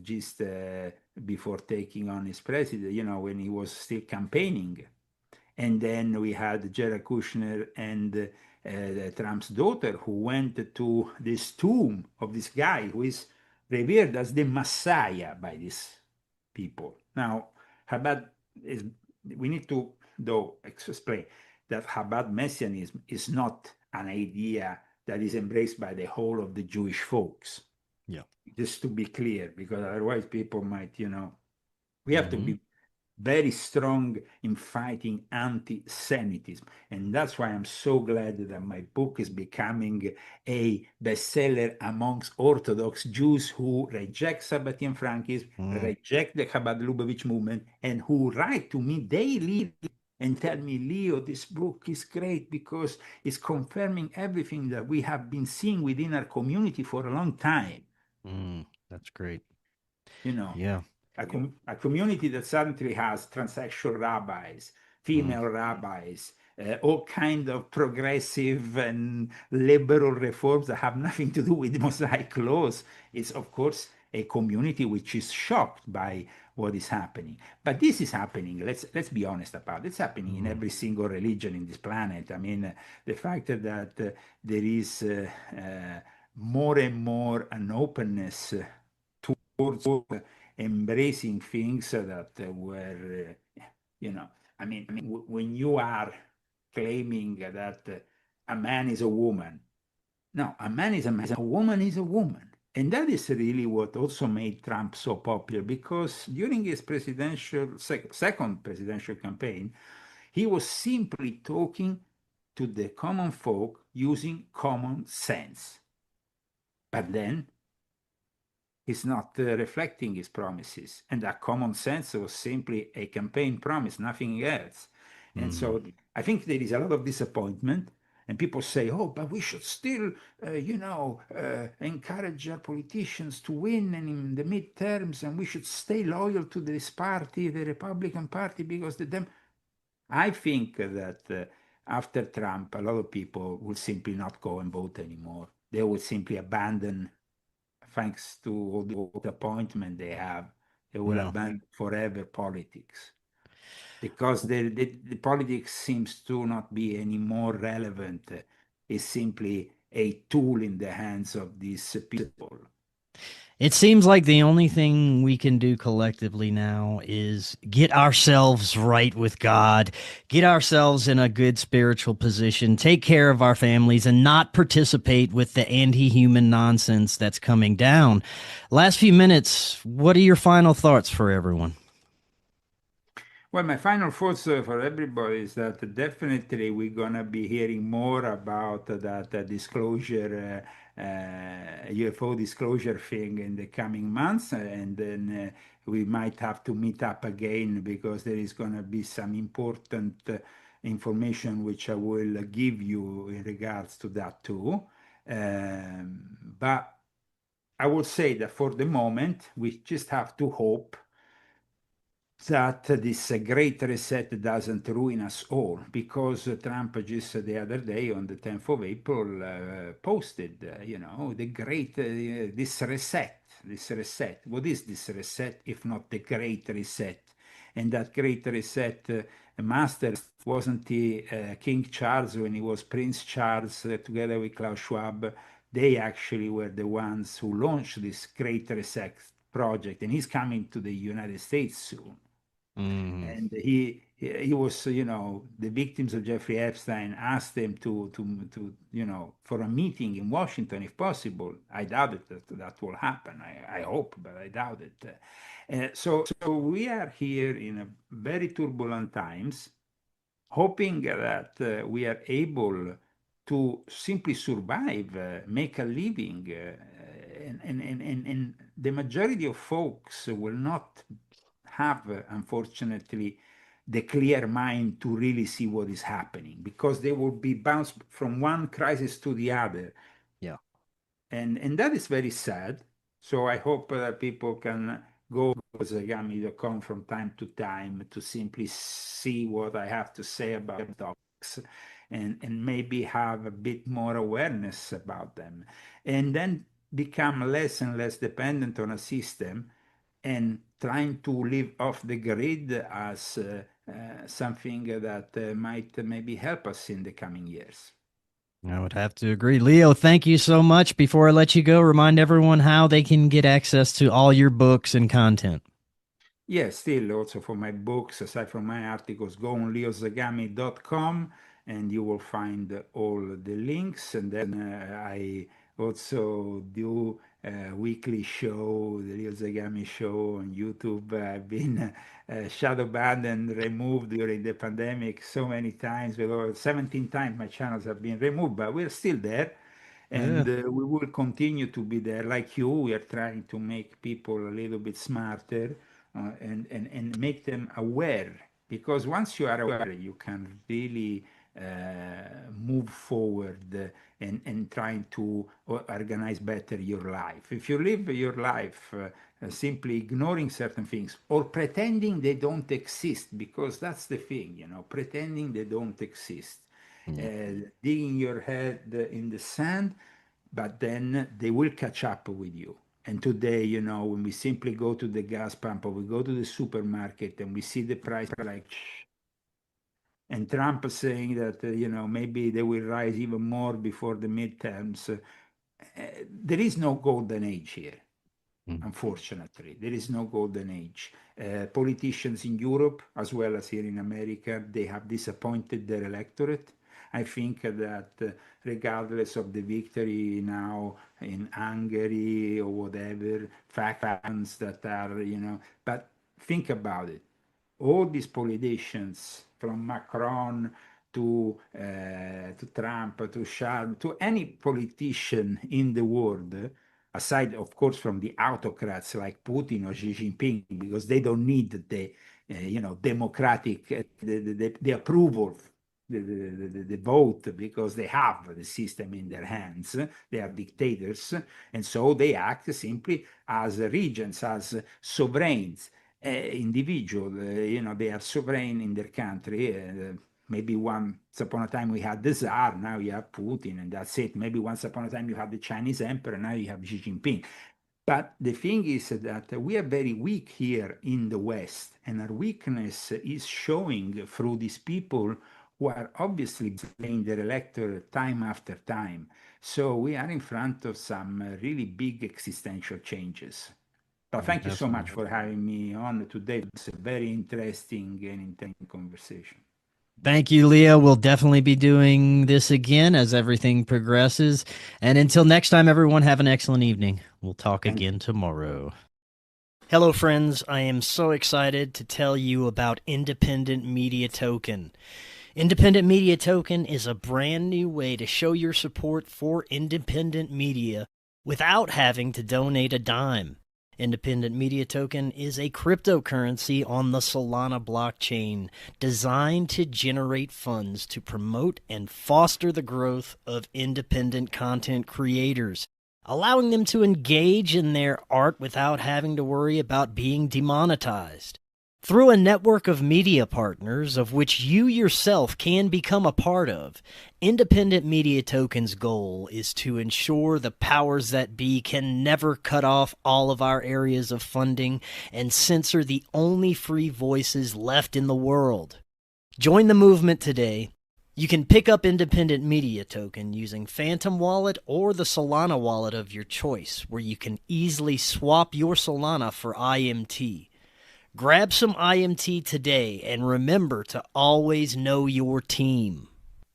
C: just before taking on his president, when he was still campaigning. And then we had Jared Kushner and Trump's daughter, who went to this tomb of this guy who is revered as the Messiah by these people. Now, Chabad is, we need to, though, explain that Chabad messianism is not an idea that is embraced by the whole of the Jewish folks.
B: Yeah.
C: Just to be clear, because otherwise people might, we have to be very strong in fighting anti-Semitism. And that's why I'm so glad that my book is becoming a bestseller amongst Orthodox Jews who reject Sabbatean Frankism, reject the Chabad Lubavitch movement, and who write to me daily and tell me, Leo, this book is great because it's confirming everything that we have been seeing within our community for a long time.
B: That's great.
C: Yeah. A community that suddenly has transsexual rabbis, female rabbis, all kind of progressive and liberal reforms that have nothing to do with Mosaic laws, is of course a community which is shocked by what is happening. But this is happening, let's be honest about it. It's happening in every single religion in this planet. I mean, the fact that there is more and more an openness towards embracing things that were, I mean, when you are claiming that a man is a woman, no, a man is a man, a woman is a woman. And that is really what also made Trump so popular, because during his second presidential campaign, he was simply talking to the common folk using common sense. But then he's not reflecting his promises. And that common sense was simply a campaign promise, nothing else. And so I think there is a lot of disappointment. And people say, oh, but we should still, encourage our politicians to win and in the midterms, and we should stay loyal to this party, the Republican Party, because I think that after Trump, a lot of people will simply not go and vote anymore. They will simply abandon, thanks to all the appointment they have, they will abandon forever politics, because the politics seems to not be any more relevant. It's simply a tool in the hands of these people.
B: It seems like the only thing we can do collectively now is get ourselves right with God, get ourselves in a good spiritual position, take care of our families, and not participate with the anti-human nonsense that's coming down. Last few minutes, what are your final thoughts for everyone?
C: Well, my final thoughts for everybody is that definitely we're going to be hearing more about that disclosure, UFO disclosure thing in the coming months. And then we might have to meet up again, because there is going to be some important information which I will give you in regards to that too. But I would say that for the moment, we just have to hope that this great reset doesn't ruin us all, because Trump just the other day on the 10th of April posted, the great, this reset. What is this reset if not the great reset? And that great reset master, wasn't he King Charles when he was Prince Charles together with Klaus Schwab? They actually were the ones who launched this great reset project, and he's coming to the United States soon. And he was, the victims of Jeffrey Epstein asked him to for a meeting in Washington if possible. I doubt it that will happen. I hope, but I doubt it. So we are here in a very turbulent times, hoping that we are able to simply survive, make a living, and the majority of folks will not have, unfortunately, the clear mind to really see what is happening, because they will be bounced from one crisis to the other.
B: Yeah.
C: And that is very sad. So I hope that people can go to Zagami.com from time to time to simply see what I have to say about topics, and maybe have a bit more awareness about them, and then become less and less dependent on a system and trying to live off the grid as something that might maybe help us in the coming years.
B: I would have to agree. Leo, thank you so much. Before I let you go, remind everyone how they can get access to all your books and content.
C: Yes, still also for my books, aside from my articles, go on leozagami.com and you will find all the links. And then I also do a weekly show, the Leo Zagami show on YouTube. I've been shadow banned and removed during the pandemic so many times. Well, 17 times my channels have been removed, but we're still there.
B: Yeah.
C: And we will continue to be there. Like you, we are trying to make people a little bit smarter and make them aware. Because once you are aware, you can really move forward and trying to organize better your life. If you live your life simply ignoring certain things or pretending they don't exist, because that's the thing, you know, pretending they don't exist, digging your head in the sand, but then they will catch up with you. And today, you know, when we simply go to the gas pump or we go to the supermarket and we see the price like, and Trump saying that, you know, maybe they will rise even more before the midterms, there is no golden age here. Unfortunately, there is no golden age. Politicians in Europe, as well as here in America, they have disappointed their electorate. I think that regardless of the victory now in Hungary or whatever, factions that are, you know, but think about it. All these politicians, from Macron to Trump to Charles, to any politician in the world, aside, of course, from the autocrats like Putin or Xi Jinping, because they don't need the, you know, democratic, the approval, the vote, because they have the system in their hands. They are dictators, and so they act simply as regents, as sovereigns, individual. You know, they are sovereign in their country. Maybe once upon a time we had the Tsar, now you have Putin, and that's it. Maybe once upon a time you have the Chinese emperor, now you have Xi Jinping. But the thing is that we are very weak here in the West, and our weakness is showing through these people who are obviously playing their electorate time after time. So we are in front of some really big existential changes. But thank you so much for having me on today. It's a very interesting and intense conversation.
B: Thank you, Leo. We'll definitely be doing this again as everything progresses. And until next time, everyone, have an excellent evening. We'll talk again tomorrow. Hello, friends. I am so excited to tell you about Independent Media Token. Independent Media Token is a brand new way to show your support for independent media without having to donate a dime. Independent Media Token is a cryptocurrency on the Solana blockchain designed to generate funds to promote and foster the growth of independent content creators, allowing them to engage in their art without having to worry about being demonetized. Through a network of media partners, of which you yourself can become a part of, Independent Media Token's goal is to ensure the powers that be can never cut off all of our areas of funding and censor the only free voices left in the world. Join the movement today. You can pick up Independent Media Token using Phantom Wallet or the Solana wallet of your choice, where you can easily swap your Solana for IMT. Grab some IMT today and remember to always know your team.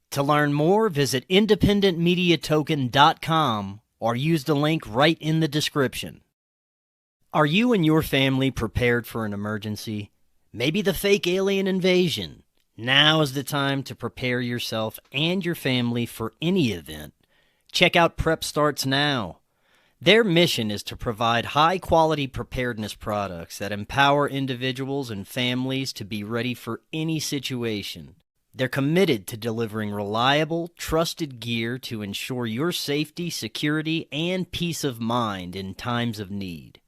B: To learn more, visit independentmediatoken.com or use the link right in the description. Are you and your family prepared for an emergency? Maybe the fake alien invasion? Now is the time to prepare yourself and your family for any event. Check out Prep Starts Now. Their mission is to provide high-quality preparedness products that empower individuals and families to be ready for any situation. They're committed to delivering reliable, trusted gear to ensure your safety, security, and peace of mind in times of need.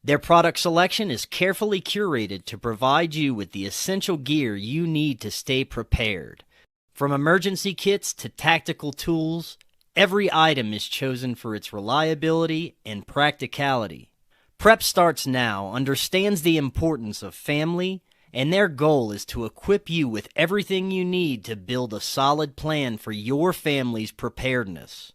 B: Their product selection is carefully curated to provide you with the essential gear you need to stay prepared. From emergency kits to tactical tools, every item is chosen for its reliability and practicality. Prep Starts Now understands the importance of family, and their goal is to equip you with everything you need to build a solid plan for your family's preparedness.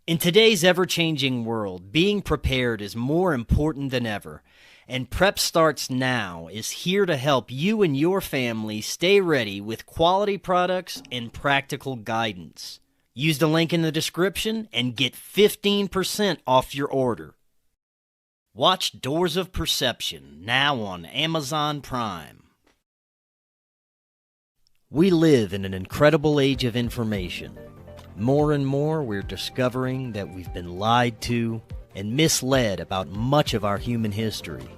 B: In today's ever-changing world, being prepared is more important than ever, and Prep Starts Now is here to help you and your family stay ready with quality products and practical guidance. Use the link in the description and get 15% off your order. Watch Doors of Perception now on Amazon Prime. We live in an incredible age of information. More and more, we're discovering that we've been lied to and misled about much of our human history.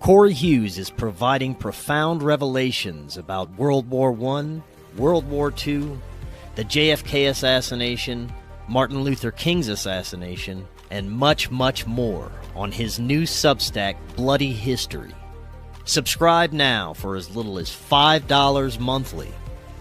B: Corey Hughes is providing profound revelations about World War I, World War II, the JFK assassination, Martin Luther King's assassination, and much, much more on his new Substack, Bloody History. Subscribe now for as little as $5 monthly.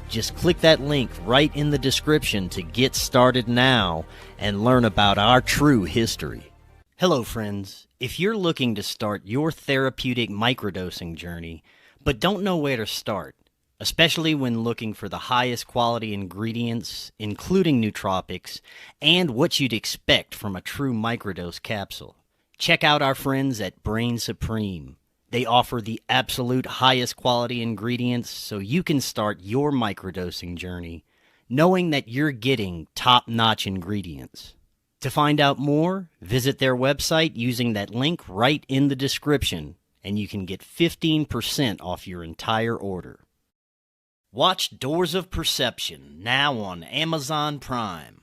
B: Just click that link right in the description to get started now and learn about our true history. Hello, friends. If you're looking to start your therapeutic microdosing journey, but don't know where to start, especially when looking for the highest quality ingredients, including nootropics, and what you'd expect from a true microdose capsule, check out our friends at Brain Supreme. They offer the absolute highest quality ingredients so you can start your microdosing journey knowing that you're getting top-notch ingredients. To find out more, visit their website using that link right in the description, and you can get 15% off your entire order. Watch Doors of Perception now on Amazon Prime.